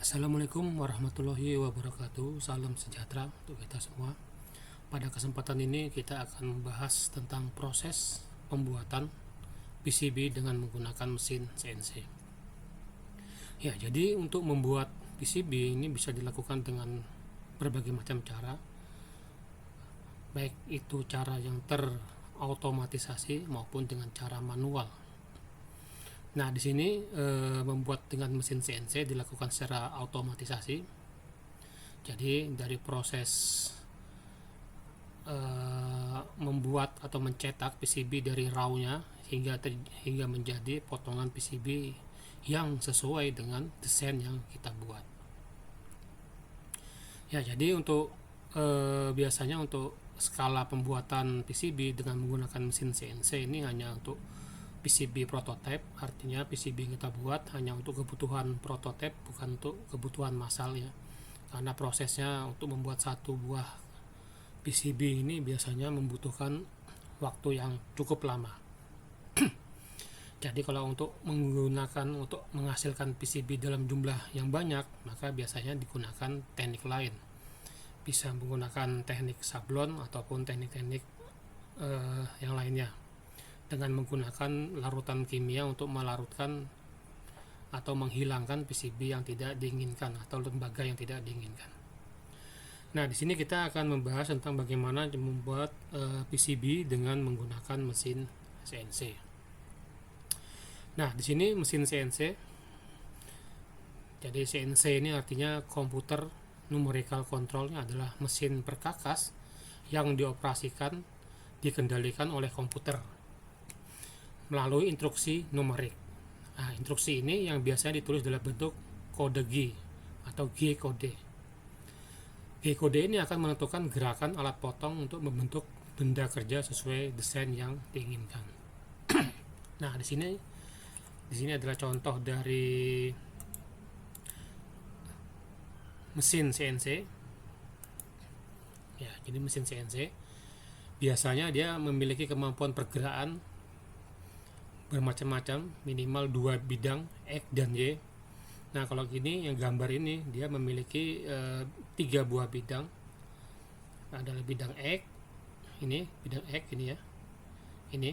Assalamualaikum warahmatullahi wabarakatuh. Salam sejahtera untuk kita semua. Pada kesempatan ini kita akan membahas tentang proses pembuatan PCB dengan menggunakan mesin CNC. Ya, jadi untuk membuat PCB ini bisa dilakukan dengan berbagai macam cara. Baik itu cara yang terautomatisasi maupun dengan cara manual. Nah, di sini membuat dengan mesin CNC dilakukan secara otomatisasi. Jadi dari proses membuat atau mencetak PCB dari raw-nya hingga menjadi potongan PCB yang sesuai dengan desain yang kita buat. Ya, jadi untuk biasanya untuk skala pembuatan PCB dengan menggunakan mesin CNC ini hanya untuk PCB prototype, artinya PCB yang kita buat hanya untuk kebutuhan prototype, bukan untuk kebutuhan massal ya. Karena prosesnya untuk membuat satu buah PCB ini biasanya membutuhkan waktu yang cukup lama. Jadi kalau untuk menghasilkan PCB dalam jumlah yang banyak, maka biasanya digunakan teknik lain. Bisa menggunakan teknik sablon ataupun teknik-teknik yang lainnya, dengan menggunakan larutan kimia untuk melarutkan atau menghilangkan PCB yang tidak diinginkan atau lembaga yang tidak diinginkan. Nah, di sini kita akan membahas tentang bagaimana membuat PCB dengan menggunakan mesin CNC. Nah, di sini mesin CNC. Jadi CNC ini artinya komputer numerical control-nya adalah mesin perkakas yang dikendalikan oleh komputer melalui instruksi numerik. Nah, instruksi ini yang biasanya ditulis dalam bentuk kode G atau G kode. G kode ini akan menentukan gerakan alat potong untuk membentuk benda kerja sesuai desain yang diinginkan. Nah, di sini adalah contoh dari mesin CNC. Ya, jadi mesin CNC biasanya dia memiliki kemampuan pergerakan bermacam-macam, minimal 2 bidang X dan Y. Nah, kalau gini yang gambar ini dia memiliki 3 buah bidang. Adalah bidang X, ini bidang X ini ya. Ini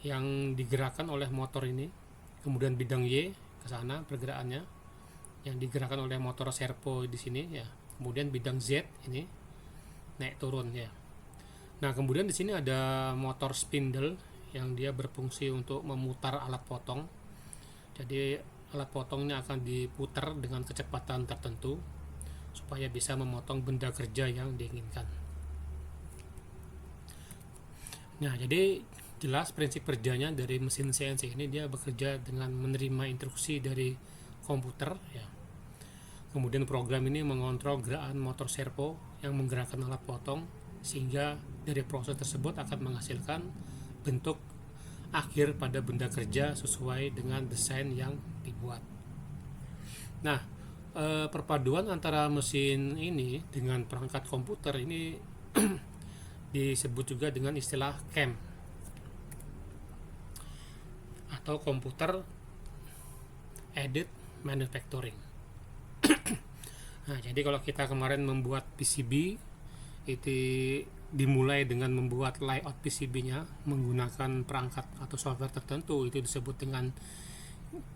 yang digerakkan oleh motor ini. Kemudian bidang Y ke sana pergerakannya yang digerakkan oleh motor servo di sini ya. Kemudian bidang Z ini naik turun ya. Nah, kemudian di sini ada motor spindle yang dia berfungsi untuk memutar alat potong. Jadi alat potongnya akan diputar dengan kecepatan tertentu supaya bisa memotong benda kerja yang diinginkan. Nah, jadi jelas prinsip kerjanya dari mesin CNC ini, dia bekerja dengan menerima instruksi dari komputer ya. Kemudian program ini mengontrol gerakan motor servo yang menggerakkan alat potong, sehingga dari proses tersebut akan menghasilkan bentuk akhir pada benda kerja sesuai dengan desain yang dibuat. Nah, perpaduan antara mesin ini dengan perangkat komputer ini disebut juga dengan istilah CAM atau Computer Aided Manufacturing. Nah, jadi kalau kita kemarin membuat PCB itu dimulai dengan membuat layout PCB-nya menggunakan perangkat atau software tertentu, itu disebut dengan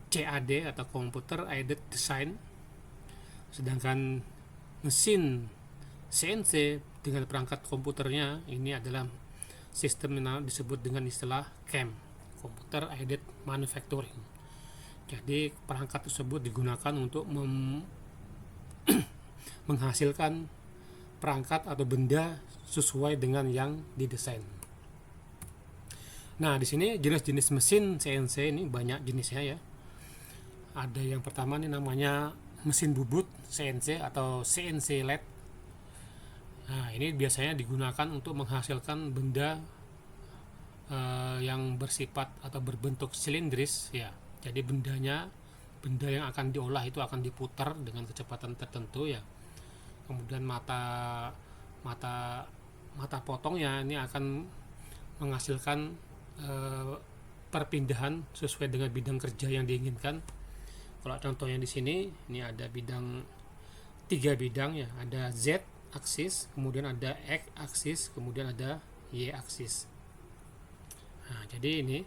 CAD atau Computer Aided Design. Sedangkan mesin CNC dengan perangkat komputernya ini adalah sistem yang disebut dengan istilah CAM, Computer Aided Manufacturing. Jadi perangkat tersebut digunakan untuk menghasilkan perangkat atau benda sesuai dengan yang didesain. Nah, di sini jenis-jenis mesin CNC ini banyak jenisnya ya. Ada yang pertama ini namanya mesin bubut CNC atau CNC LED. Nah, ini biasanya digunakan untuk menghasilkan benda yang bersifat atau berbentuk silindris ya. Jadi benda yang akan diolah itu akan diputar dengan kecepatan tertentu ya. Kemudian mata potongnya ini akan menghasilkan perpindahan sesuai dengan bidang kerja yang diinginkan. Kalau contohnya di sini, ini ada bidang, 3 bidang ya, ada Z aksis, kemudian ada X aksis, kemudian ada Y aksis. Nah, jadi ini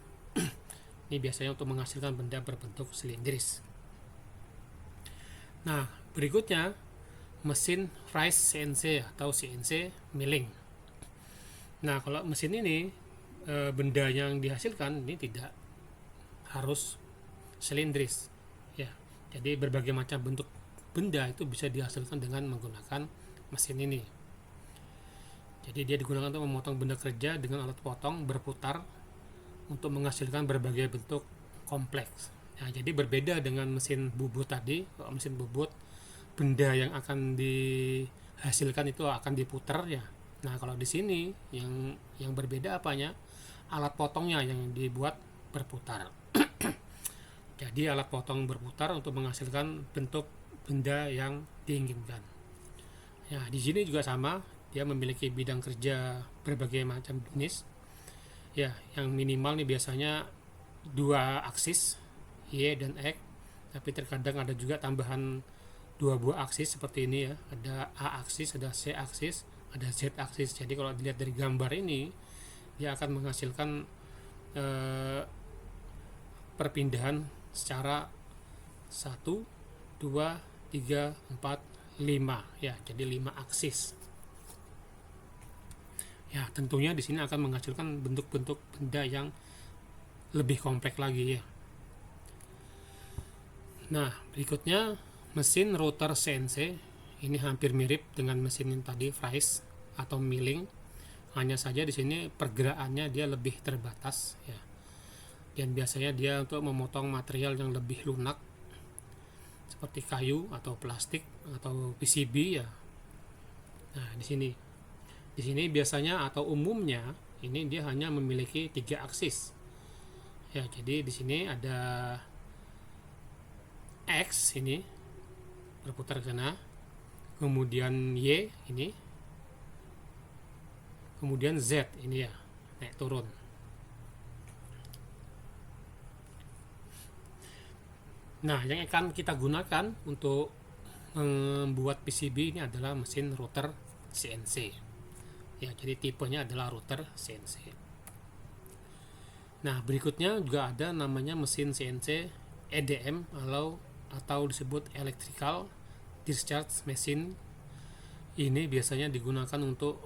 biasanya untuk menghasilkan benda berbentuk silindris. Nah, berikutnya mesin Fries CNC atau CNC milling. Nah, kalau mesin ini benda yang dihasilkan ini tidak harus silindris ya. Jadi berbagai macam bentuk benda itu bisa dihasilkan dengan menggunakan mesin ini. Jadi dia digunakan untuk memotong benda kerja dengan alat potong berputar untuk menghasilkan berbagai bentuk kompleks. Nah, jadi berbeda dengan mesin bubut tadi. Kalau mesin bubut, benda yang akan dihasilkan itu akan diputar ya. Nah, kalau di sini yang berbeda apanya? Alat potongnya yang dibuat berputar. Jadi alat potong berputar untuk menghasilkan bentuk benda yang diinginkan. Ya, di sini juga sama, dia memiliki bidang kerja berbagai macam jenis. Ya, yang minimal nih biasanya 2 aksis, Y dan X, tapi terkadang ada juga tambahan 2 buah aksis seperti ini ya. Ada A aksis, ada C aksis, ada Z aksis. Jadi kalau dilihat dari gambar ini, dia akan menghasilkan perpindahan secara 1, 2, 3, 4, 5 ya. Jadi 5 aksis. Ya, tentunya di sini akan menghasilkan bentuk-bentuk benda yang lebih kompleks lagi ya. Nah, berikutnya mesin router CNC. Ini hampir mirip dengan mesin yang tadi Fries atau milling. Hanya saja di sini pergerakannya dia lebih terbatas ya. Dan biasanya dia untuk memotong material yang lebih lunak seperti kayu atau plastik atau PCB ya. Nah, di sini biasanya atau umumnya ini dia hanya memiliki 3 aksis. Ya, jadi di sini ada X ini berputar ke sana, kemudian Y ini, kemudian Z ini ya, naik turun. Nah, yang akan kita gunakan untuk membuat PCB ini adalah mesin router CNC. Ya, jadi tipenya adalah router CNC. Nah, berikutnya juga ada namanya mesin CNC EDM atau disebut electrical discharge machine. Ini biasanya digunakan untuk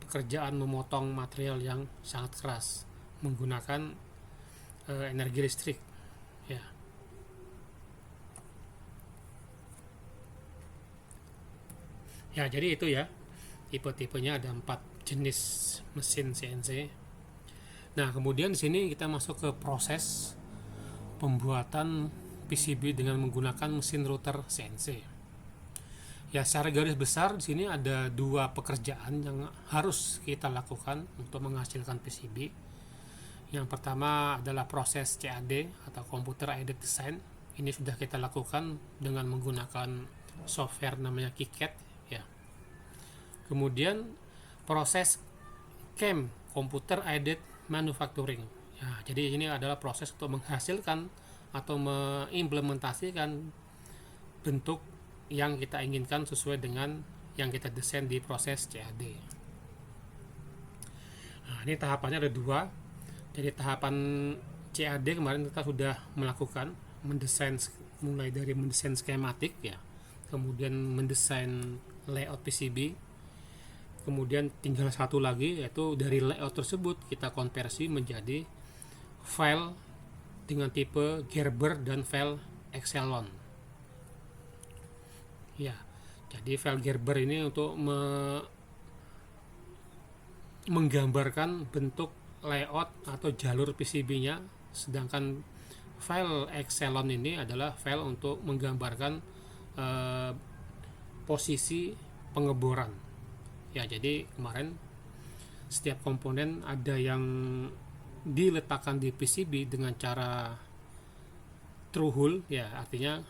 pekerjaan memotong material yang sangat keras menggunakan energi listrik ya. Ya, jadi itu ya, tipe-tipenya ada 4 jenis mesin CNC. Nah, kemudian di sini kita masuk ke proses pembuatan PCB dengan menggunakan mesin router CNC. Ya, secara garis besar di sini ada 2 pekerjaan yang harus kita lakukan untuk menghasilkan PCB. Yang pertama adalah proses CAD atau Computer Aided Design. Ini sudah kita lakukan dengan menggunakan software namanya KiCad ya. Kemudian proses CAM, Computer Aided Manufacturing. Ya, jadi ini adalah proses untuk menghasilkan atau mengimplementasikan bentuk yang kita inginkan sesuai dengan yang kita desain di proses CAD. Nah, ini tahapannya ada 2. Jadi tahapan CAD kemarin kita sudah melakukan mendesain, mulai dari mendesain skematik ya, kemudian mendesain layout PCB. Kemudian tinggal satu lagi, yaitu dari layout tersebut kita konversi menjadi file dengan tipe Gerber dan file Excelon. Ya, jadi file Gerber ini untuk menggambarkan bentuk layout atau jalur PCB-nya, sedangkan file Excelon ini adalah file untuk menggambarkan posisi pengeboran. Ya, jadi kemarin setiap komponen ada yang diletakkan di PCB dengan cara through hole ya, artinya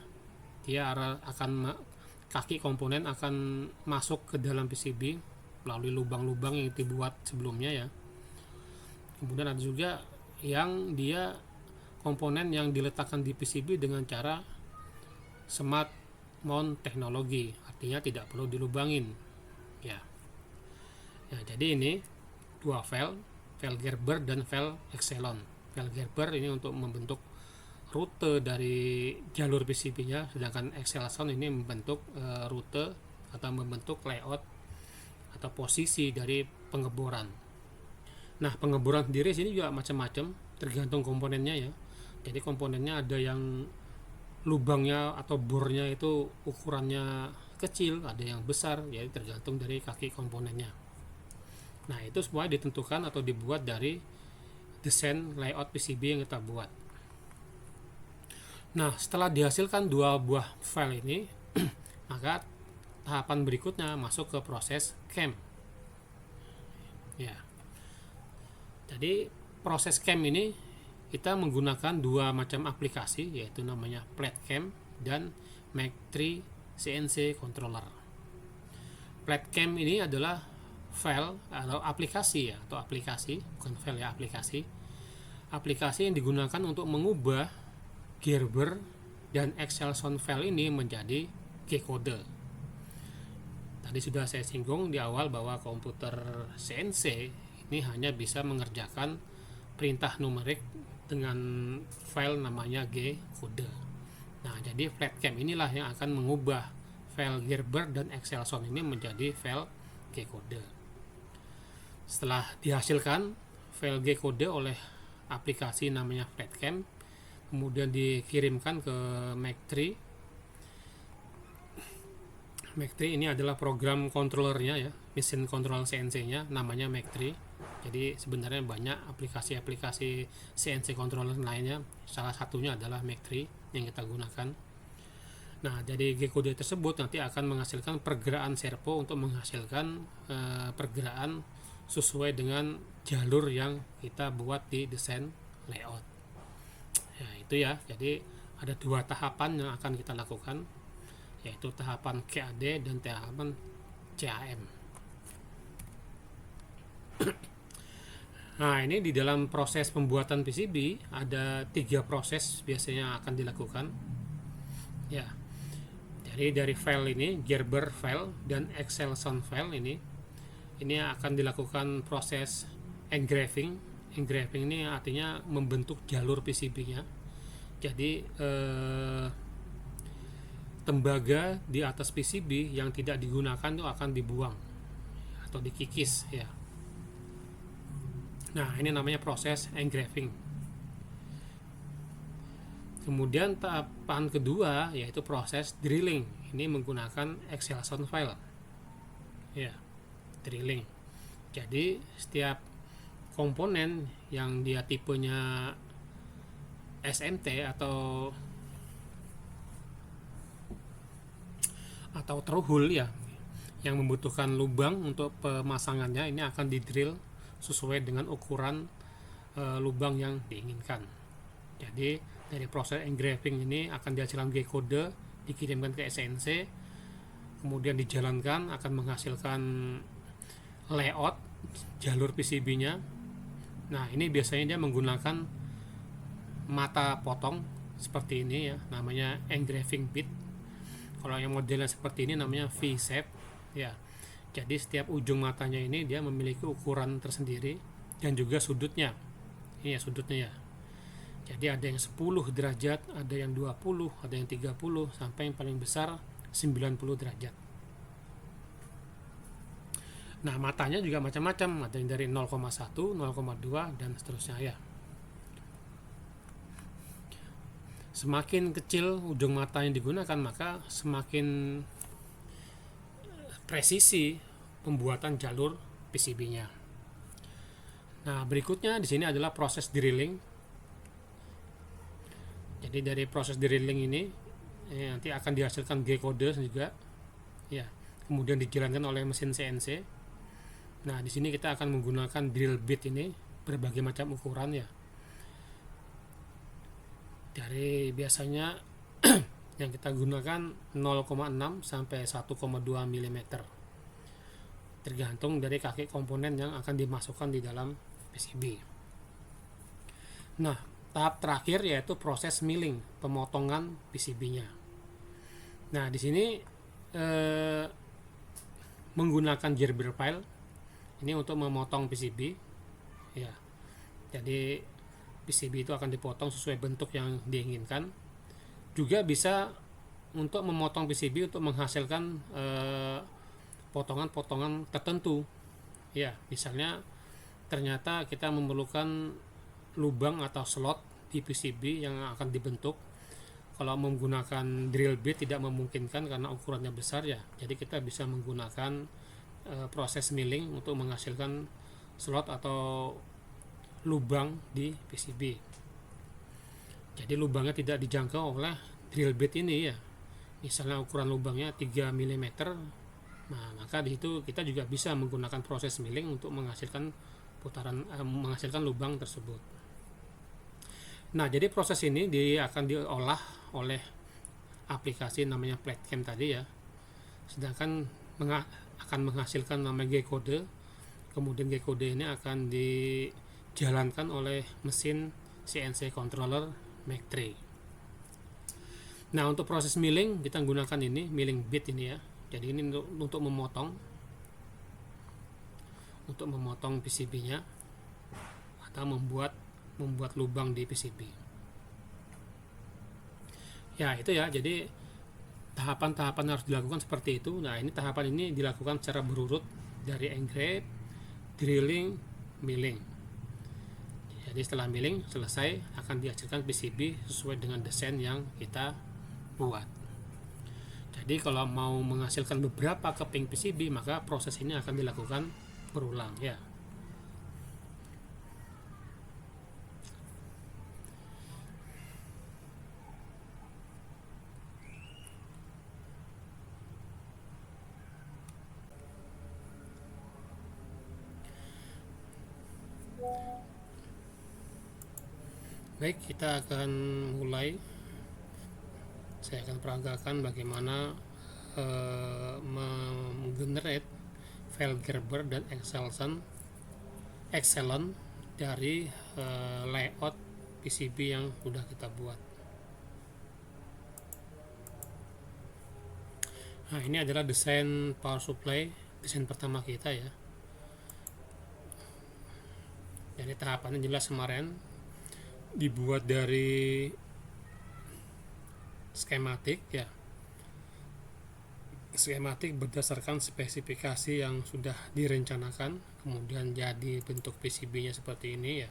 dia akan kaki komponen akan masuk ke dalam PCB melalui lubang-lubang yang dibuat sebelumnya ya. Kemudian ada juga yang dia komponen yang diletakkan di PCB dengan cara smart mount teknologi, artinya tidak perlu dilubangin ya. Nah, jadi ini dua file Gerber dan file Excelon. File Gerber ini untuk membentuk rute dari jalur PCB-nya, sedangkan Excelson ini membentuk rute atau membentuk layout atau posisi dari pengeboran. Nah, pengeboran sendiri sini juga macam-macam, tergantung komponennya ya. Jadi komponennya ada yang lubangnya atau bornya itu ukurannya kecil, ada yang besar, jadi tergantung dari kaki komponennya. Nah, itu semua ditentukan atau dibuat dari desain layout PCB yang kita buat. Nah, setelah dihasilkan dua buah file ini, maka tahapan berikutnya masuk ke proses CAM. Ya. Jadi proses CAM ini kita menggunakan dua macam aplikasi, yaitu namanya PlatCam dan Mac3 CNC Controller. PlatCam ini adalah file atau aplikasi ya, atau aplikasi, bukan file ya, aplikasi yang digunakan untuk mengubah Gerber dan Excelson file ini menjadi G-code. Tadi sudah saya singgung di awal bahwa komputer CNC ini hanya bisa mengerjakan perintah numerik dengan file namanya G-code. Nah, jadi PlatCam inilah yang akan mengubah file Gerber dan Excelson ini menjadi file G-code. Setelah dihasilkan file G-code oleh aplikasi namanya PlatCam, kemudian dikirimkan ke Mac3. Mac3 ini adalah program controllernya ya, mesin control CNC-nya namanya Mac3. Jadi sebenarnya banyak aplikasi-aplikasi CNC controller lainnya, salah satunya adalah Mac3 yang kita gunakan. Nah, jadi G-code tersebut nanti akan menghasilkan pergerakan servo untuk menghasilkan pergerakan sesuai dengan jalur yang kita buat di desain layout. Ya, itu ya. Jadi ada dua tahapan yang akan kita lakukan, yaitu tahapan CAD dan tahapan CAM. Nah, ini di dalam proses pembuatan PCB ada 3 proses biasanya akan dilakukan. Ya. Jadi dari file ini, Gerber file dan Excelson file ini akan dilakukan proses engraving. Engraving ini artinya membentuk jalur PCB-nya. Jadi tembaga di atas PCB yang tidak digunakan itu akan dibuang atau dikikis ya. Nah, ini namanya proses engraving. Kemudian tahapan kedua yaitu proses drilling. Ini menggunakan Excelson file. Ya, drilling. Jadi setiap komponen yang dia tipenya SMT atau through-hole ya, yang membutuhkan lubang untuk pemasangannya, ini akan didrill sesuai dengan ukuran lubang yang diinginkan. Jadi dari proses engraving ini akan dihasilkan G-code, dikirimkan ke CNC, kemudian dijalankan akan menghasilkan layout jalur PCB-nya. Nah, ini biasanya dia menggunakan mata potong seperti ini ya, namanya engraving bit. Kalau yang modelnya seperti ini namanya V-shape ya. Jadi setiap ujung matanya ini dia memiliki ukuran tersendiri dan juga sudutnya. Ini ya sudutnya ya. Jadi ada yang 10 derajat, ada yang 20, ada yang 30, sampai yang paling besar 90 derajat. Nah, matanya juga macam-macam, ada yang dari 0,1, 0,2 dan seterusnya ya. Semakin kecil ujung mata yang digunakan, maka semakin presisi pembuatan jalur PCB-nya. Nah, berikutnya di sini adalah proses drilling. Jadi dari proses drilling ini nanti akan dihasilkan G-code juga ya. Kemudian dijalankan oleh mesin CNC. Nah, di sini kita akan menggunakan drill bit ini berbagai macam ukuran ya. Dari biasanya yang kita gunakan 0,6 sampai 1,2 mm. Tergantung dari kaki komponen yang akan dimasukkan di dalam PCB. Nah, tahap terakhir yaitu proses milling, pemotongan PCB-nya. Nah, di sini eh, menggunakan gerber file ini untuk memotong PCB ya. Jadi PCB itu akan dipotong sesuai bentuk yang diinginkan. Juga bisa untuk memotong PCB untuk menghasilkan potongan-potongan tertentu ya. Misalnya ternyata kita memerlukan lubang atau slot di PCB yang akan dibentuk. Kalau menggunakan drill bit tidak memungkinkan karena ukurannya besar ya. Jadi kita bisa menggunakan proses milling untuk menghasilkan slot atau lubang di PCB. Jadi lubangnya tidak dijangkau oleh drill bit ini ya. Misalnya ukuran lubangnya 3 mm. Nah, maka di situ kita juga bisa menggunakan proses milling untuk menghasilkan menghasilkan lubang tersebut. Nah, jadi proses ini akan diolah oleh aplikasi namanya Flatcam tadi ya. Sedangkan akan menghasilkan namanya G-code. Kemudian G-code ini akan dijalankan oleh mesin CNC controller Mac 3. Nah, untuk proses milling kita gunakan ini milling bit ini ya. Jadi ini untuk memotong PCB-nya atau membuat lubang di PCB. Ya, itu ya. Jadi tahapan-tahapan harus dilakukan seperti itu. Nah, ini tahapan ini dilakukan secara berurut dari engrave, drilling, milling. Jadi setelah milling selesai akan dihasilkan PCB sesuai dengan desain yang kita buat. Jadi kalau mau menghasilkan beberapa keping PCB maka proses ini akan dilakukan berulang ya. Baik, kita akan mulai. Saya akan peragakan bagaimana menggenerate file Gerber dan Excelon dari layout PCB yang sudah kita buat. Nah, ini adalah desain power supply, desain pertama kita ya. Jadi tahapannya jelas kemarin dibuat dari skematik ya. Skematik berdasarkan spesifikasi yang sudah direncanakan, kemudian jadi bentuk PCB-nya seperti ini ya.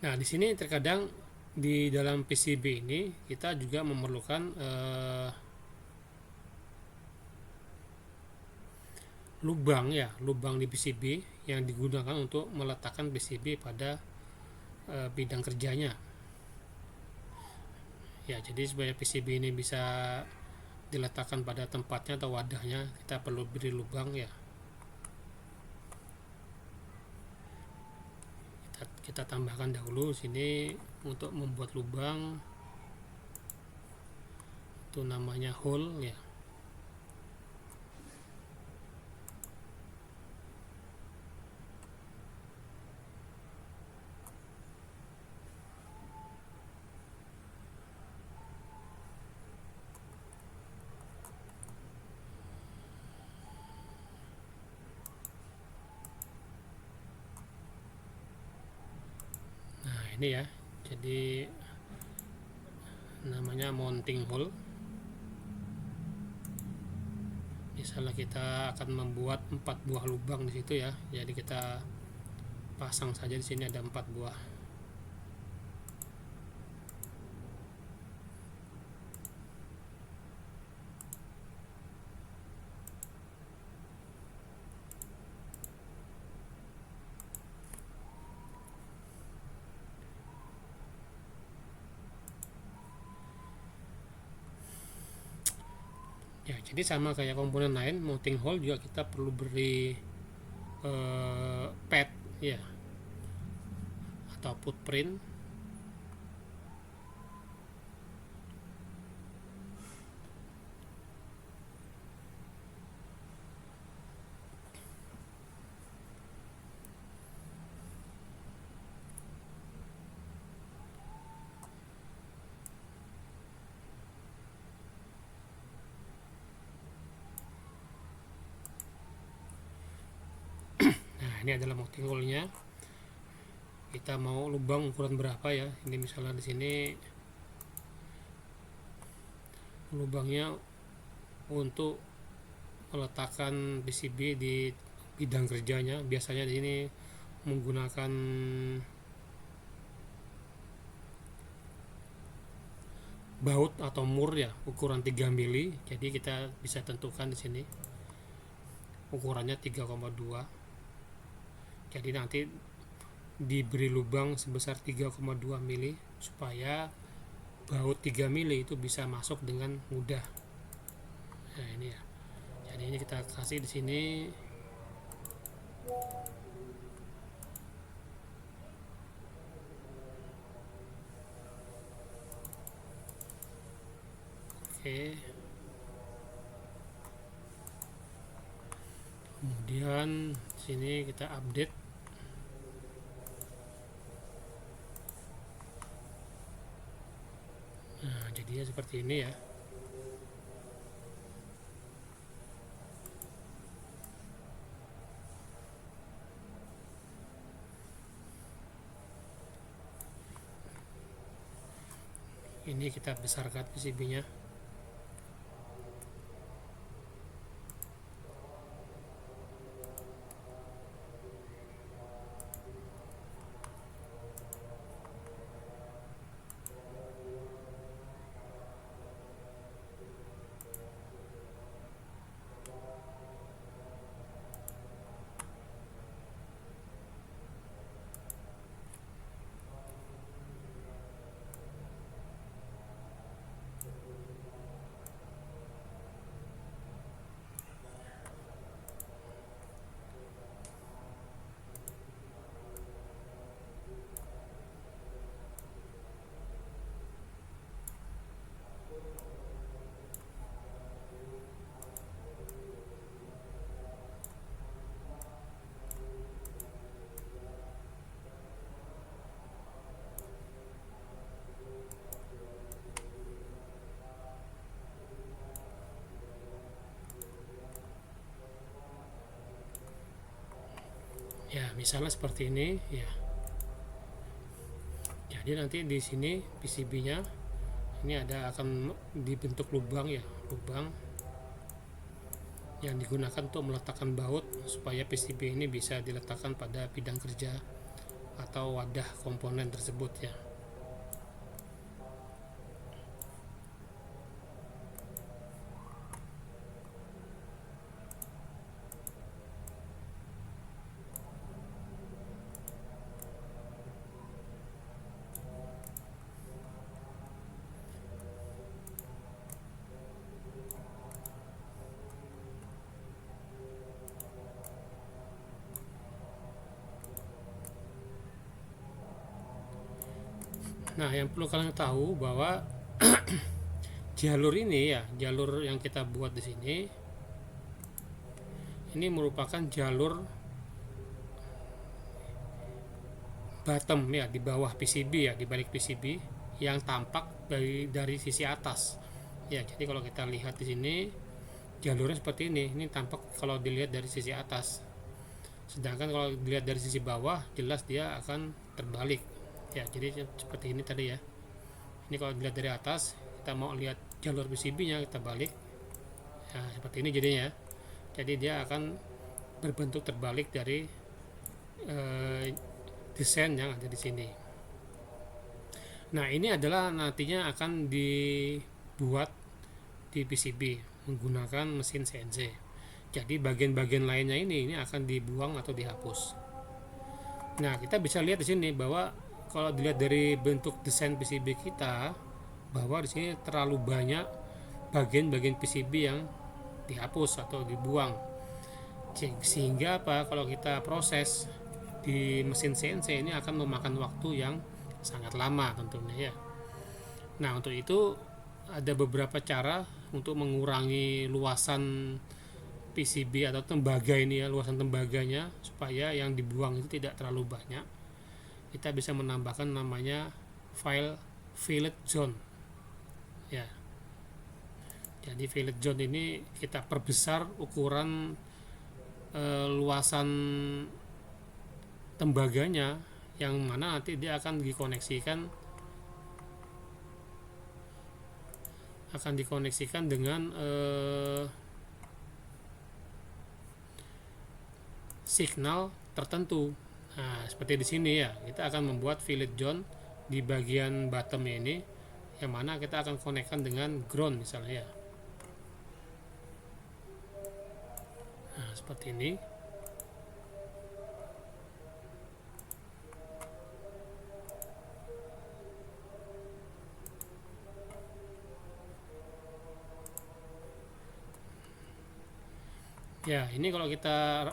Nah, di sini terkadang di dalam PCB ini kita juga memerlukan lubang ya, lubang di PCB yang digunakan untuk meletakkan PCB pada bidang kerjanya. Ya, jadi supaya PCB ini bisa diletakkan pada tempatnya atau wadahnya, kita perlu beri lubang ya. Kita tambahkan dahulu sini untuk membuat lubang, itu namanya hole ya. Ini ya, jadi namanya mounting hole. Misalnya kita akan membuat 4 buah lubang di situ ya, jadi kita pasang saja di sini ada 4 buah. Ya, jadi sama kayak komponen lain, mounting hole juga kita perlu beri pad ya atau footprint. ini adalah mounting hole-nya. Kita mau lubang ukuran berapa ya? Ini misalnya di sini lubangnya untuk meletakkan PCB di bidang kerjanya. Biasanya di sini menggunakan baut atau mur ya, ukuran 3 mili. Jadi kita bisa tentukan di sini ukurannya 3,2. Jadi nanti diberi lubang sebesar 3,2 mili supaya baut 3 mili itu bisa masuk dengan mudah. Nah, ini ya. Jadi ini kita kasih di sini. Oke. Kemudian sini kita update. Nah, jadinya seperti ini ya. Ini kita besarkan PCB-nya. Ya, misalnya seperti ini ya. Jadi nanti di sini PCB-nya ini ada akan dibentuk lubang ya, lubang yang digunakan untuk meletakkan baut supaya PCB ini bisa diletakkan pada bidang kerja atau wadah komponen tersebut ya. Nah, yang perlu kalian tahu bahwa jalur ini ya, jalur yang kita buat di sini ini merupakan jalur bottom ya, di bawah PCB ya, di balik PCB yang tampak dari sisi atas. Ya, jadi kalau kita lihat di sini jalurnya seperti ini. Ini tampak kalau dilihat dari sisi atas. Sedangkan kalau dilihat dari sisi bawah jelas dia akan terbalik. Ya, jadi seperti ini tadi ya. Ini kalau dilihat dari atas, kita mau lihat jalur PCB-nya, kita balik. Ya, seperti ini jadinya. Jadi dia akan berbentuk terbalik dari desain yang ada di sini. Nah, ini adalah nantinya akan dibuat di PCB menggunakan mesin CNC. Jadi bagian-bagian lainnya ini akan dibuang atau dihapus. Nah, kita bisa lihat di sini bahwa kalau dilihat dari bentuk desain PCB kita, bahwa di sini terlalu banyak bagian-bagian PCB yang dihapus atau dibuang. Sehingga apa? Kalau kita proses di mesin CNC ini akan memakan waktu yang sangat lama tentunya ya. Nah, untuk itu ada beberapa cara untuk mengurangi luasan PCB atau tembaga ini ya, luasan tembaganya supaya yang dibuang itu tidak terlalu banyak. Kita bisa menambahkan namanya fillet zone ya. Jadi fillet zone ini kita perbesar ukuran luasan tembaganya, yang mana nanti dia akan dikoneksikan dengan signal tertentu. Nah, seperti di sini ya, kita akan membuat fillet joint di bagian bottom ini, yang mana kita akan konekkan dengan ground misalnya ya. Nah, seperti ini. Ya, ini kalau kita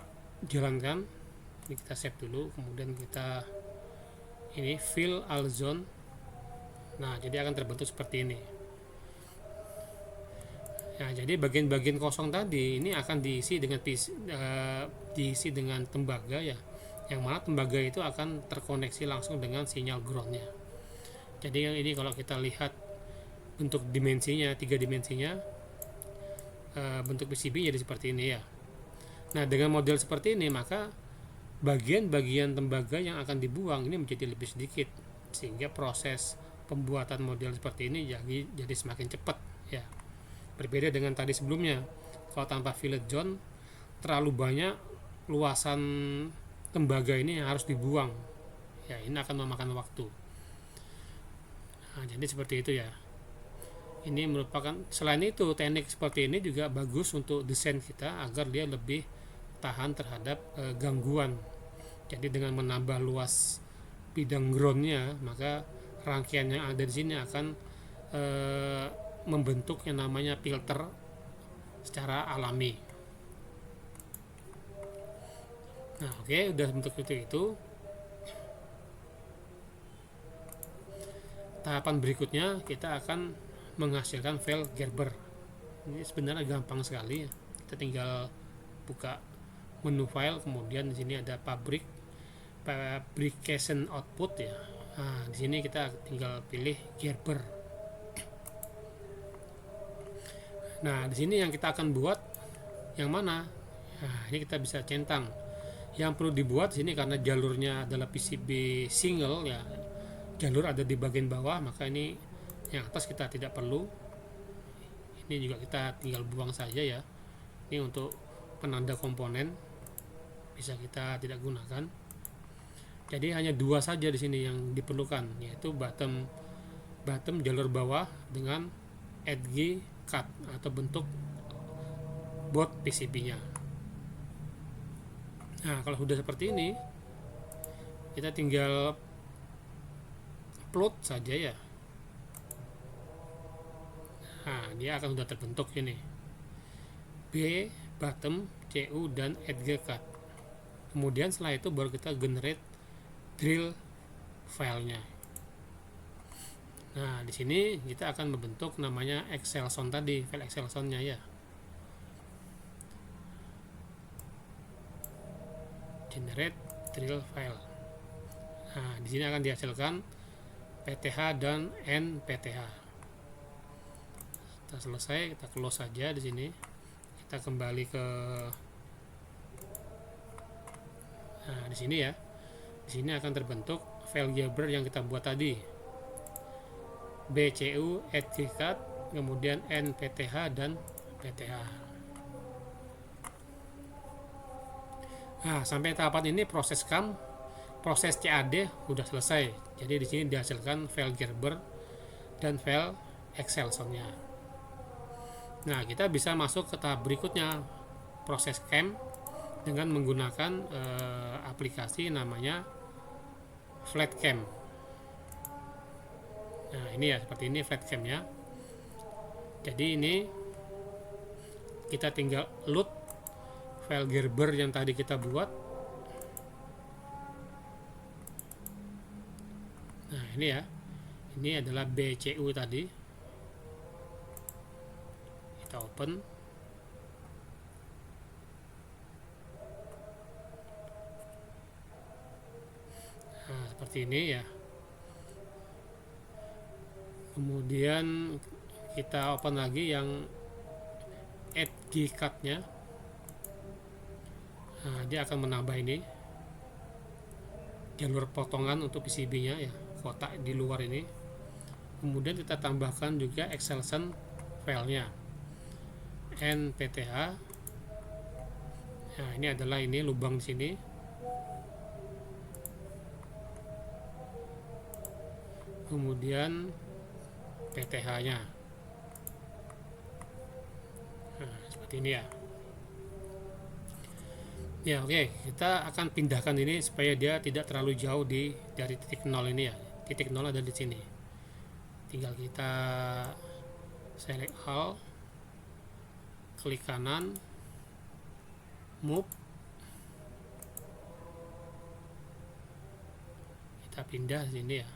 jalankan, ini kita save dulu, kemudian kita ini fill all zone. Nah, jadi akan terbentuk seperti ini. Nah, jadi bagian-bagian kosong tadi ini akan diisi dengan tembaga ya, yang mana tembaga itu akan terkoneksi langsung dengan sinyal groundnya. Jadi ini kalau kita lihat bentuk dimensinya, 3 dimensinya, bentuk PCB jadi seperti ini ya. Nah, dengan model seperti ini maka bagian-bagian tembaga yang akan dibuang ini menjadi lebih sedikit, sehingga proses pembuatan model seperti ini jadi semakin cepat ya. Berbeda dengan tadi sebelumnya, kalau tanpa fillet joint terlalu banyak luasan tembaga ini yang harus dibuang ya, ini akan memakan waktu. Nah, jadi seperti itu ya. Ini merupakan, selain itu teknik seperti ini juga bagus untuk desain kita agar dia lebih tahan terhadap gangguan. Jadi dengan menambah luas bidang groundnya, maka rangkaian yang ada di sini akan membentuk yang namanya filter secara alami. Nah, oke, udah bentuk itu. Tahapan berikutnya kita akan menghasilkan file Gerber. Ini sebenarnya gampang sekali. Kita tinggal buka menu file, kemudian di sini ada fabrication output ya. Nah, di sini kita tinggal pilih Gerber. Nah, di sini yang kita akan buat yang mana? Nah, ini kita bisa centang. Yang perlu dibuat di sini karena jalurnya adalah PCB single ya, jalur ada di bagian bawah, maka ini yang atas kita tidak perlu. Ini juga kita tinggal buang saja ya. Ini untuk penanda komponen bisa kita tidak gunakan. Jadi hanya 2 saja di sini yang diperlukan, yaitu bottom jalur bawah dengan edge cut atau bentuk board PCB-nya. Nah, kalau sudah seperti ini, kita tinggal plot saja ya. Nah, dia akan sudah terbentuk ini. B, bottom, CU, dan edge cut. Kemudian setelah itu baru kita generate drill filenya. Nah, di sini kita akan membentuk namanya Excelson tadi, file Excelsonnya ya. Generate drill file. Nah, di sini akan dihasilkan PTH dan NPTH. Kita selesai, kita close saja di sini. Kita kembali ke di sini ya. Di sini akan terbentuk file Gerber yang kita buat tadi. BCU, edgecut, kemudian NPTH dan PTH. Nah, sampai tahapan ini proses CAD sudah selesai. Jadi di sini dihasilkan file Gerber dan file Excelsonnya. Nah, kita bisa masuk ke tahap berikutnya, proses CAM dengan menggunakan aplikasi namanya FlatCam. Nah, ini ya, seperti ini FlatCam ya. Jadi ini kita tinggal load file Gerber yang tadi kita buat. Nah, ini ya. Ini adalah BCU tadi. Kita open. Nah, seperti ini ya. Kemudian kita open lagi yang edge cut-nya. Nah, dia akan menambah ini. jalur potongan untuk PCB-nya ya, kotak di luar ini. Kemudian kita tambahkan juga extension filenya NPTH. Nah, ini adalah ini lubang di sini. Kemudian PTH-nya. Nah, seperti ini ya. Ya, oke, kita akan pindahkan ini supaya dia tidak terlalu jauh dari titik nol ini ya. Titik nol ada di sini. Tinggal kita select all, klik kanan, move, kita pindah sini ya.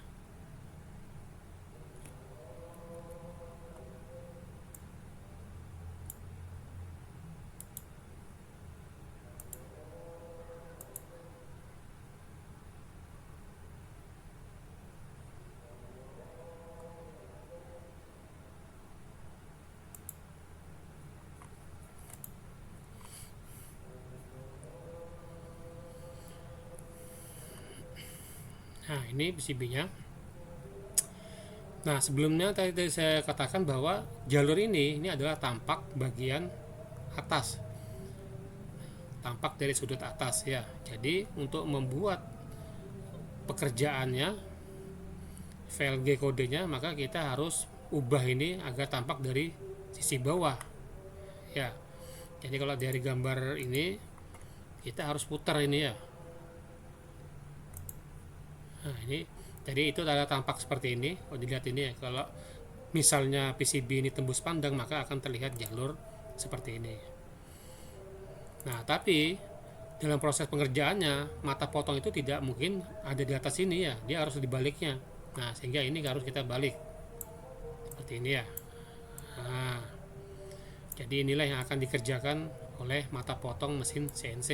Nah, ini PCB-nya. Nah, sebelumnya tadi saya katakan bahwa jalur ini adalah tampak bagian atas, tampak dari sudut atas ya. Jadi untuk membuat pekerjaannya VLG kodenya, maka kita harus ubah ini agar tampak dari sisi bawah ya. Jadi kalau dari gambar ini kita harus putar ini ya. Nah, ini jadi itu adalah tampak seperti ini. Kalau dilihat ini ya, kalau misalnya PCB ini tembus pandang, maka akan terlihat jalur seperti ini. Nah, tapi dalam proses pengerjaannya, mata potong itu tidak mungkin ada di atas ini ya, dia harus dibaliknya. Nah, sehingga ini harus kita balik seperti ini ya. Nah, jadi inilah yang akan dikerjakan oleh mata potong mesin CNC.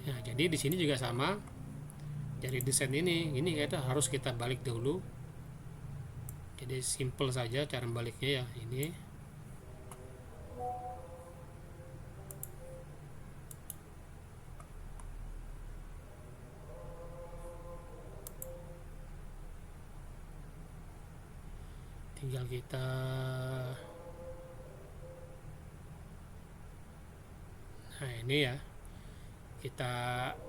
Nah, jadi di sini juga sama. Dari desain ini kita harus kita balik dahulu. Jadi simple saja cara baliknya ya, ini. Tinggal kita ini ya, kita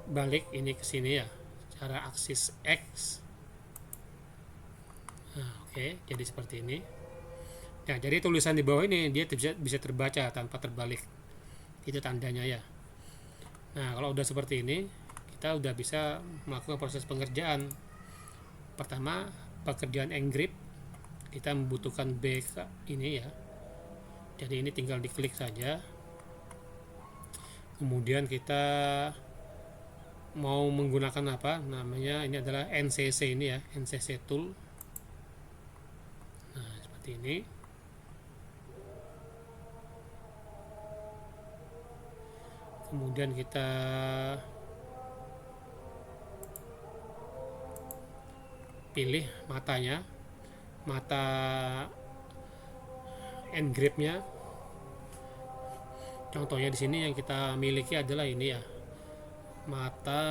balik ini ke sini ya, cara aksis X. Nah, oke, jadi seperti ini. Nah, jadi tulisan di bawah ini dia bisa terbaca tanpa terbalik. Itu tandanya ya. Nah, kalau udah seperti ini, kita udah bisa melakukan proses pengerjaan. Pertama, pekerjaan engrip, kita membutuhkan BK ini ya. Jadi ini tinggal diklik saja. Kemudian kita mau menggunakan apa namanya, ini adalah NCC ini ya, NCC tool. Nah, seperti ini. Kemudian kita pilih matanya, mata engrip-nya. Contohnya di sini yang kita miliki adalah ini ya, mata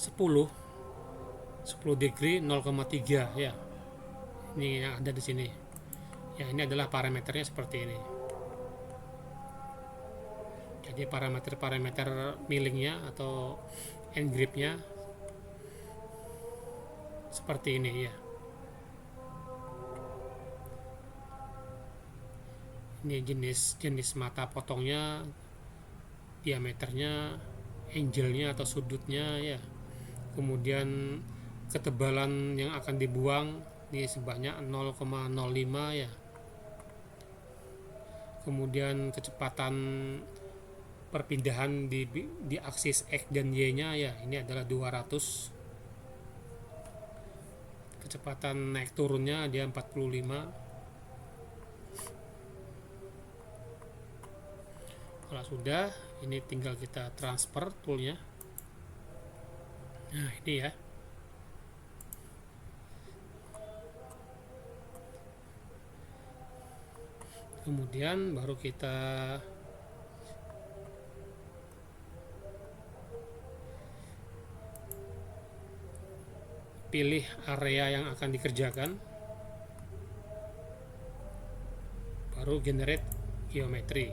10 degree 0,3 ya. Ini yang ada di sini. Ya, ini adalah parameternya seperti ini. Jadi parameter millingnya atau engripnya seperti ini ya. Ini jenis mata potongnya, diameternya, angle-nya atau sudutnya ya. Kemudian ketebalan yang akan dibuang ini sebanyak 0,05 ya. Kemudian kecepatan perpindahan di aksis X dan Y-nya ya, ini adalah 200. Kecepatan naik turunnya dia 45. Kalau sudah, ini tinggal kita transfer toolnya. Nah, ini ya. Kemudian baru kita pilih area yang akan dikerjakan, baru generate geometri.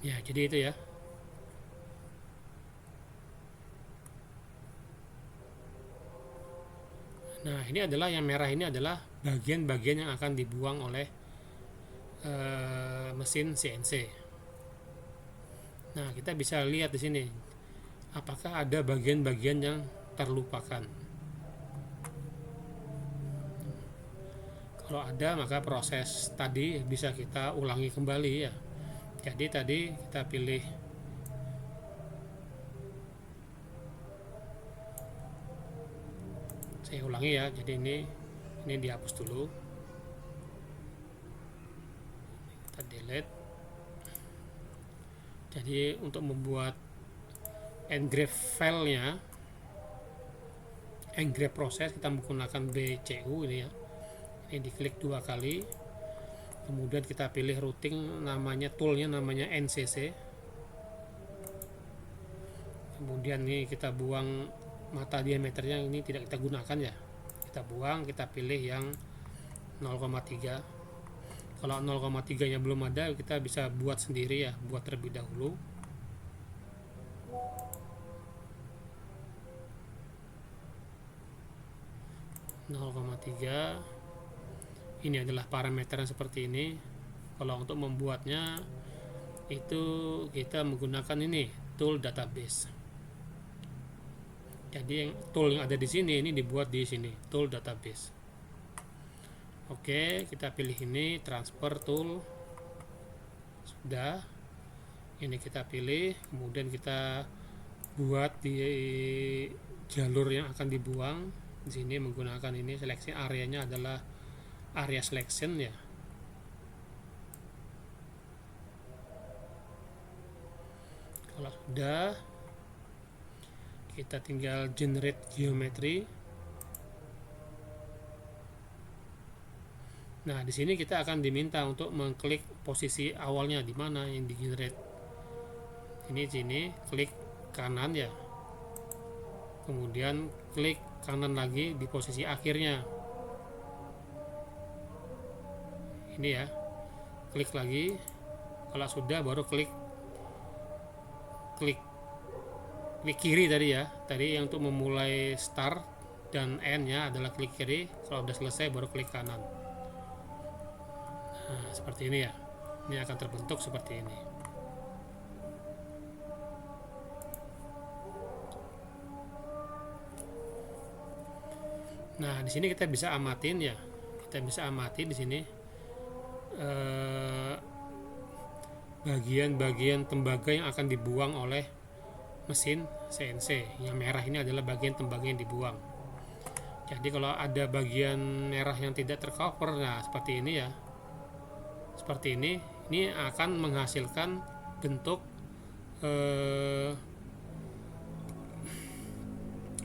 Ya, jadi itu ya. Nah, ini adalah yang merah, ini adalah bagian-bagian yang akan dibuang oleh mesin CNC. Nah, kita bisa lihat di sini apakah ada bagian-bagian yang terlupakan. Kalau ada, maka proses tadi bisa kita ulangi kembali ya. Jadi tadi kita pilih saya ulangi ya. Jadi ini dihapus dulu. Kita delete. Jadi untuk membuat engrave filenya, engrave proses, kita menggunakan BCU ini ya. Ini diklik 2 kali, kemudian kita pilih routing, namanya toolnya namanya NCC, kemudian ini kita buang mata diameternya, ini tidak kita gunakan ya, kita buang, kita pilih yang 0,3. Kalau 0,3 nya belum ada, kita bisa buat sendiri ya, buat terlebih dahulu. Ini adalah parameternya seperti ini. Kalau untuk membuatnya itu kita menggunakan ini tool database. Jadi tool yang ada di sini ini dibuat di sini, tool database. Oke, kita pilih ini transfer tool. Sudah. Ini kita pilih, kemudian kita buat di jalur yang akan dibuang. Di sini menggunakan ini, seleksi areanya adalah area selection ya. Kalau sudah, kita tinggal generate geometri. Nah, di sini kita akan diminta untuk mengklik posisi awalnya di mana yang di generate. Ini sini klik kanan ya. Kemudian klik kanan lagi di posisi akhirnya. Ini ya, klik lagi. Kalau sudah, baru klik kiri tadi ya. Tadi yang untuk memulai start dan end nya adalah klik kiri. Kalau sudah selesai, baru klik kanan. Nah, seperti ini ya. Ini akan terbentuk seperti ini. Nah, di sini kita bisa amatin ya. Kita bisa amati di sini bagian-bagian tembaga yang akan dibuang oleh mesin CNC. Yang merah ini adalah bagian tembaga yang dibuang. Jadi kalau ada bagian merah yang tidak tercover, nah seperti ini ya. Seperti ini akan menghasilkan bentuk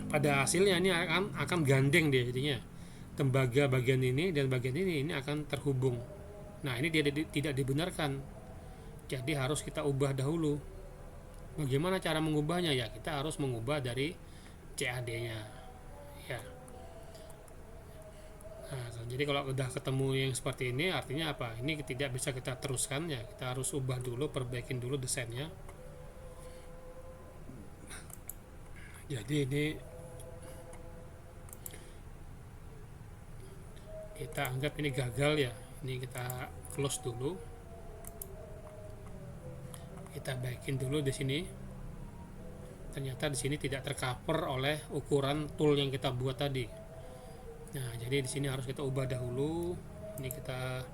pada hasilnya ini akan gandeng dia, jadinya tembaga bagian ini dan bagian ini akan terhubung. Nah, ini dia tidak dibenarkan, jadi harus kita ubah dahulu. Bagaimana cara mengubahnya ya? Kita harus mengubah dari CAD nya ya. Nah, jadi kalau udah ketemu yang seperti ini, artinya apa? Ini tidak bisa kita teruskan ya, kita harus ubah dulu, perbaikin dulu desainnya. Jadi ini kita anggap ini gagal ya. Ini kita close dulu. Kita baikin dulu di sini. Ternyata di sini tidak tercover oleh ukuran tool yang kita buat tadi. Nah, jadi di sini harus kita ubah dahulu. Ini kita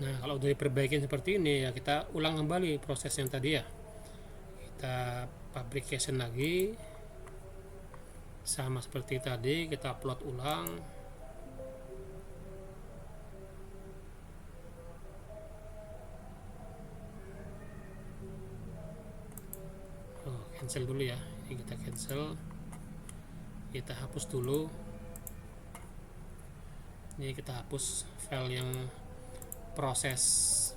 Nah, kalau udah diperbaikin seperti ini ya kita ulang kembali proses yang tadi ya. Kita fabrication lagi sama seperti tadi, kita upload ulang. Cancel dulu ya, ini kita cancel, kita hapus dulu, ini kita hapus file yang proses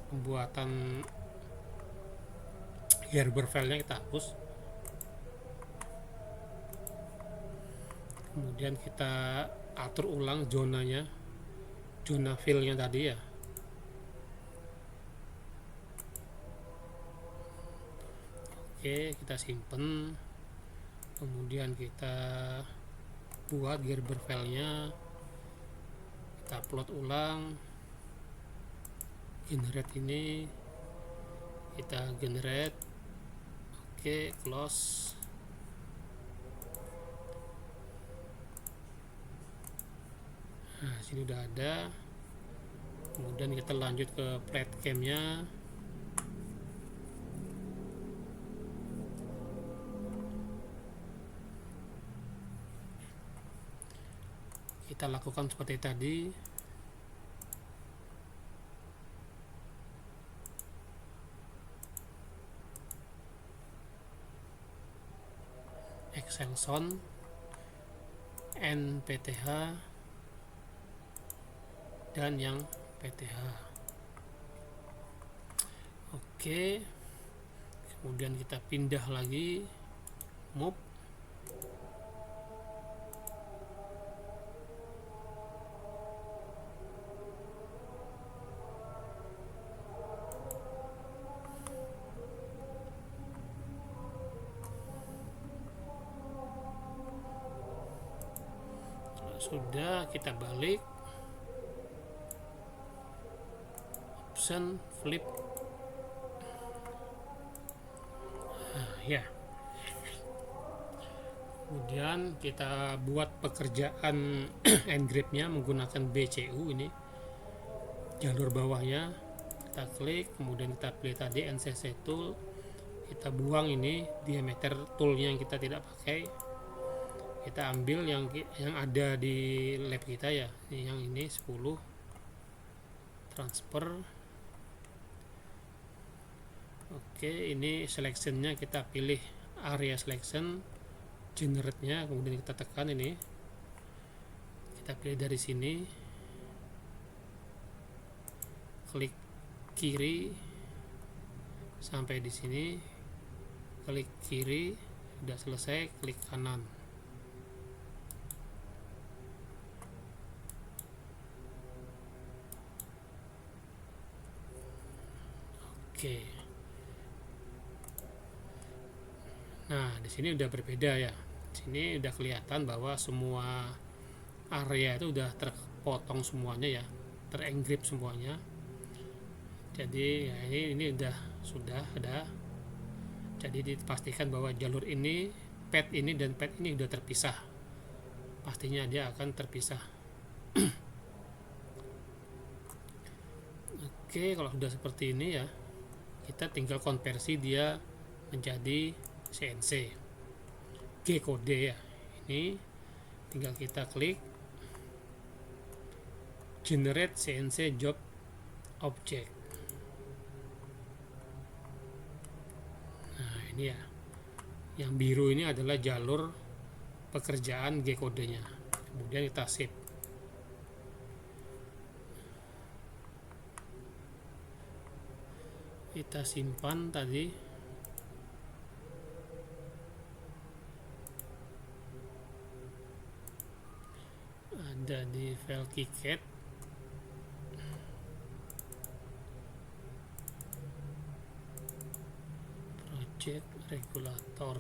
pembuatan Gerber filenya, kita hapus. Kemudian kita atur ulang zonanya, zona filenya tadi ya. Oke, kita simpen, kemudian kita buat Gerber filenya, kita upload ulang, generate ini, kita generate. Oke, close. Nah, sini udah ada. Kemudian kita lanjut ke platecam-nya. Kita lakukan seperti tadi. Excelson, NPTH, dan yang PTH. Oke, kemudian kita pindah lagi, move. Sudah, kita balik, option flip. Nah, ya. Kemudian kita buat pekerjaan engrave-nya menggunakan BCU ini. Jalur bawahnya kita klik, kemudian kita pilih tadi NCC tool. Kita buang ini diameter toolnya yang kita tidak pakai. Kita ambil yang ada di lab kita ya, yang ini 10, transfer. Oke, ini selectionnya kita pilih area selection, generate nya, kemudian kita tekan ini, kita pilih dari sini, klik kiri sampai di sini, klik kiri, sudah selesai, klik kanan. Oke. Nah, di sini udah berbeda ya. Di sini udah kelihatan bahwa semua area itu udah terpotong semuanya ya, terengrip semuanya. Jadi ya ini sudah ada. Jadi dipastikan bahwa jalur ini, pad ini dan pad ini udah terpisah. Pastinya dia akan terpisah. Oke, kalau sudah seperti ini ya, kita tinggal konversi dia menjadi CNC G kode ya. Ini tinggal kita klik generate CNC job object. Nah, ini ya, yang biru ini adalah jalur pekerjaan G kodenya. Kemudian kita save. Kita simpan tadi. Ada di file KiCad. Project regulator.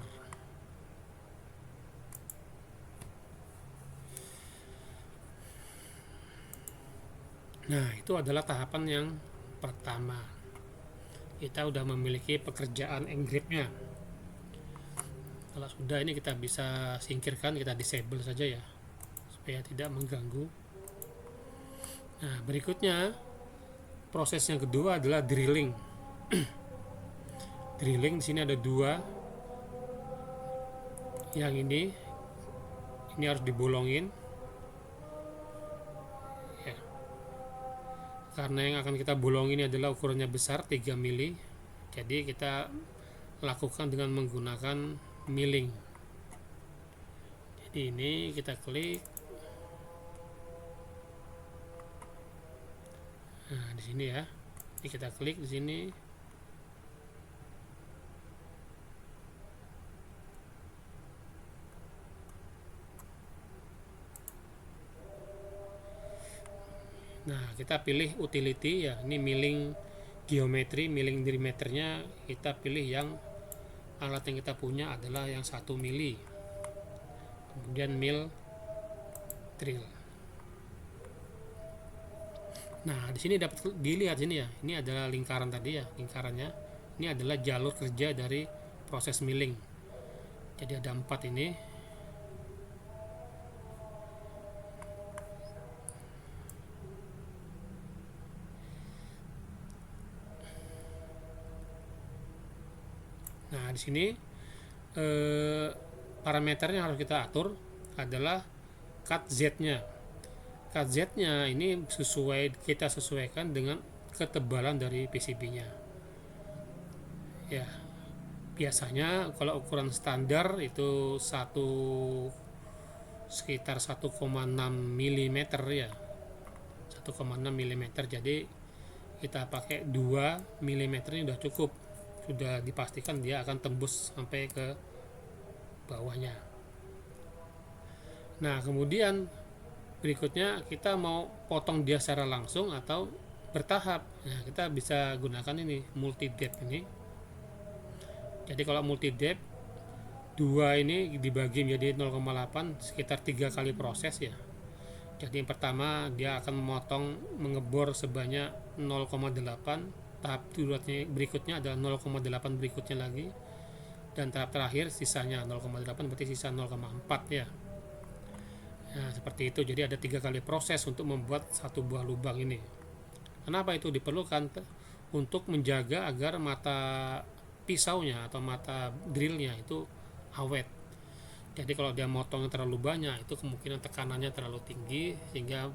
Nah, itu adalah tahapan yang pertama. Kita udah memiliki pekerjaan engrave-nya. Kalau sudah, ini kita bisa singkirkan, kita disable saja ya, supaya tidak mengganggu. Nah, berikutnya proses yang kedua adalah drilling. Drilling di sini ada dua. Yang ini harus dibolongin. Ya. Karena yang akan kita bolongin ini adalah ukurannya besar 3 mili. Jadi kita lakukan dengan menggunakan milling. Jadi ini kita klik. Nah, di sini ya. Ini kita klik di sini. Nah, kita pilih utility ya. Ini milling geometri, milling diameternya kita pilih yang alat yang kita punya adalah yang 1 mili. Kemudian mill drill. Nah, di sini dapat dilihat sini ya. Ini adalah lingkaran tadi ya, lingkarannya. Ini adalah jalur kerja dari proses milling. Jadi ada 4 ini. Nah, di sini parameternya yang harus kita atur adalah cut Z-nya. Cut Z-nya ini kita sesuaikan dengan ketebalan dari PCB-nya. Ya, biasanya kalau ukuran standar itu sekitar 1,6 mm ya. 1,6 mm. Jadi kita pakai 2 mm ini udah cukup. Sudah dipastikan dia akan tembus sampai ke bawahnya. Nah, kemudian berikutnya kita mau potong dia secara langsung atau bertahap. Nah, kita bisa gunakan ini multi depth ini. Jadi kalau multi depth 2 ini dibagi menjadi 0,8 sekitar 3 kali proses ya. Jadi yang pertama dia akan mengebor sebanyak 0,8, tahap berikutnya adalah 0,8 berikutnya lagi, dan tahap terakhir sisanya 0,8, berarti sisa 0,4 ya. Nah, seperti itu. Jadi ada 3 kali proses untuk membuat satu buah lubang ini. Kenapa itu diperlukan? Untuk menjaga agar mata pisaunya atau mata drillnya itu awet. Jadi kalau dia motongnya terlalu banyak, itu kemungkinan tekanannya terlalu tinggi sehingga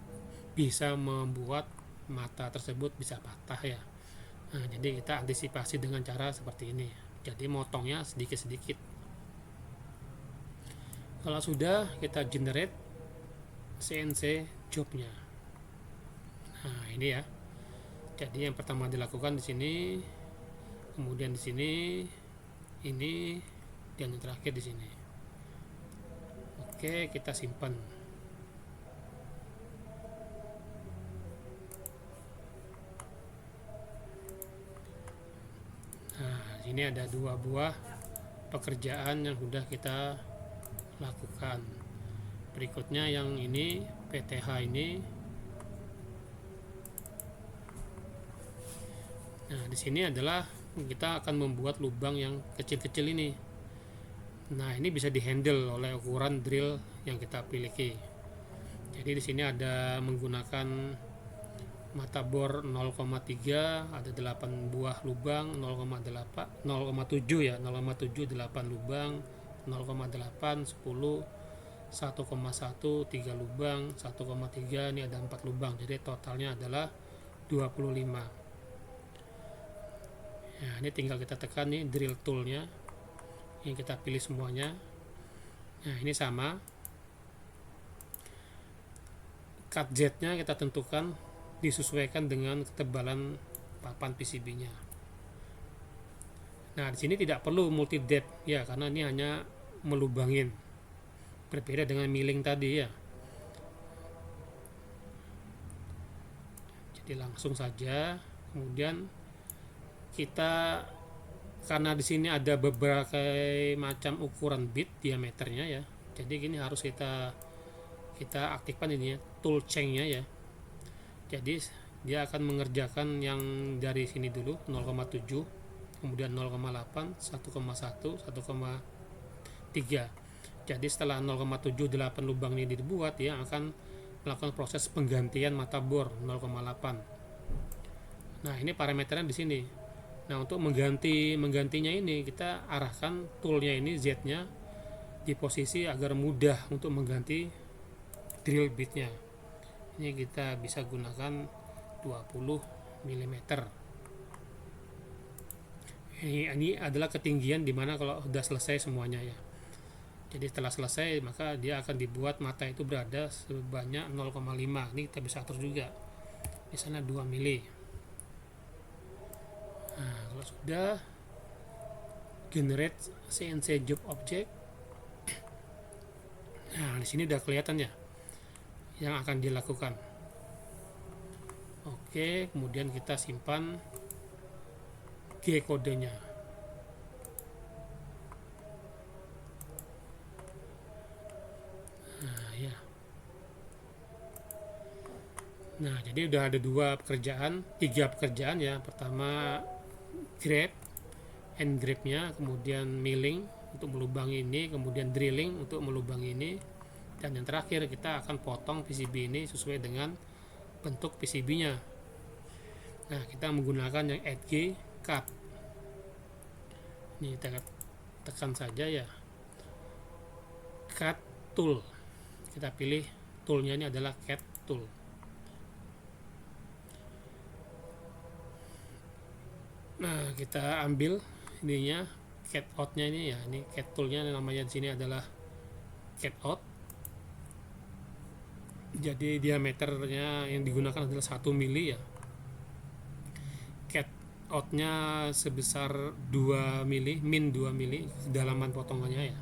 bisa membuat mata tersebut bisa patah ya. Nah, jadi kita antisipasi dengan cara seperti ini. Jadi motongnya sedikit-sedikit. Kalau sudah, kita generate CNC jobnya. Nah, ini ya. Jadi yang pertama dilakukan di sini, kemudian di sini, ini, dan yang terakhir di sini. Oke, kita simpan. Nah, ini ada 2 buah pekerjaan yang sudah kita lakukan. Berikutnya yang ini PTH ini. Nah, di sini adalah kita akan membuat lubang yang kecil-kecil ini. Nah, ini bisa dihandle oleh ukuran drill yang kita miliki. Jadi di sini ada menggunakan mata bor 0,3, ada 8 buah lubang, 0,8, 0,7 ya, 0,7 8 lubang, 0,8 10, 1,1 3 lubang, 1,3 ini ada 4 lubang. Jadi totalnya adalah 25. Nah, ini tinggal kita tekan nih drill toolnya, yang kita pilih semuanya. Nah, ini sama. Cut Z-nya kita tentukan disesuaikan dengan ketebalan papan PCB-nya. Nah, di sini tidak perlu multi depth ya, karena ini hanya melubangin. Berbeda dengan milling tadi ya. Jadi langsung saja. Kemudian kita, karena di sini ada beberapa macam ukuran bit diameternya ya. Jadi gini harus kita aktifkan ini ya, tool chain-nya ya. Jadi dia akan mengerjakan yang dari sini dulu 0,7, kemudian 0,8, 1,1, 1,3. Jadi setelah 0,78 lubang ini dibuat, dia akan melakukan proses penggantian mata bor 0,8. Nah, ini parameternya di sini. Nah, untuk menggantinya ini kita arahkan toolnya ini Z-nya di posisi agar mudah untuk mengganti drill bitnya. Ini kita bisa gunakan 20 mm. Ini adalah ketinggian dimana kalau sudah selesai semuanya ya. Jadi setelah selesai maka dia akan dibuat mata itu berada sebanyak 0,5. Ini kita bisa atur juga. Di sana 2 mili. Nah, kalau sudah generate CNC job object. Nah, di sini udah kelihatan ya yang akan dilakukan. Oke, kemudian kita simpan G kodenya. Nah, ya. Nah, jadi udah ada 3 pekerjaan ya. Pertama grab, end grab-nya, kemudian milling untuk melubangi ini, kemudian drilling untuk melubangi ini, dan yang terakhir kita akan potong PCB ini sesuai dengan bentuk PCB-nya. Nah, kita menggunakan yang add G cut. Ini kita tekan saja ya, cut tool. Kita pilih toolnya ini adalah cut tool. Nah, kita ambil ininya cut out-nya ini ya. Ini cut toolnya namanya di sini adalah cut out. Jadi diameternya yang digunakan adalah 1 mili ya. Cut out-nya sebesar 2 mili, min 2 mili kedalaman potongannya ya.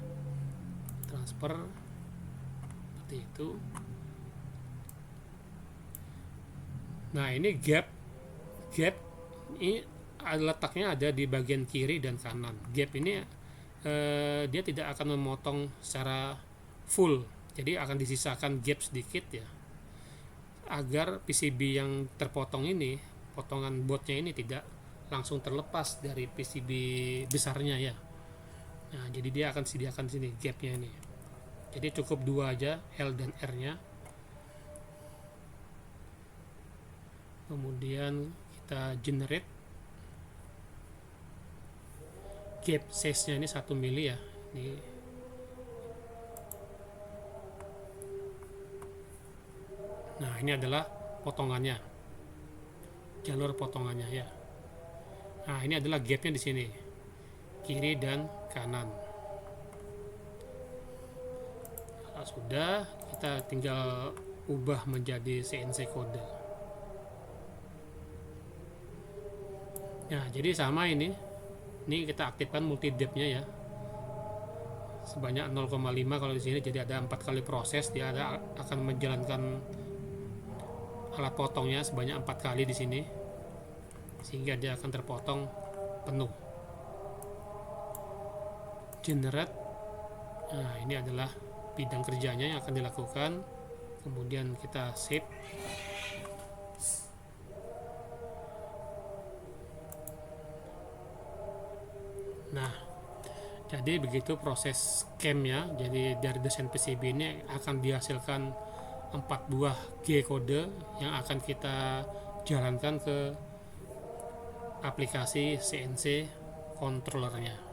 Transfer seperti itu. Nah, ini gap ini letaknya ada di bagian kiri dan kanan. Gap ini dia tidak akan memotong secara full, jadi akan disisakan gap sedikit ya, agar PCB yang terpotong ini, potongan botnya ini tidak langsung terlepas dari PCB besarnya ya. Nah, jadi dia akan sediakan sini gapnya ini. Jadi cukup 2 aja, L dan R nya. Kemudian kita generate gap size nya ini 1 mili ya. Ini nah, ini adalah potongannya, jalur potongannya ya. Nah, ini adalah gapnya di sini, kiri dan kanan. Kalau sudah, kita tinggal ubah menjadi CNC kode. Nah, jadi sama ini kita aktifkan multi depth-nya ya, sebanyak 0,5 kalau di sini. Jadi ada 4 kali proses, dia akan menjalankan alat potongnya sebanyak 4 kali di sini, sehingga dia akan terpotong penuh. Generate. Nah, ini adalah bidang kerjanya yang akan dilakukan. Kemudian kita save. Nah, jadi begitu proses scam-nya. Jadi dari desain PCB ini akan dihasilkan 4 buah G kode yang akan kita jalankan ke aplikasi CNC controllernya.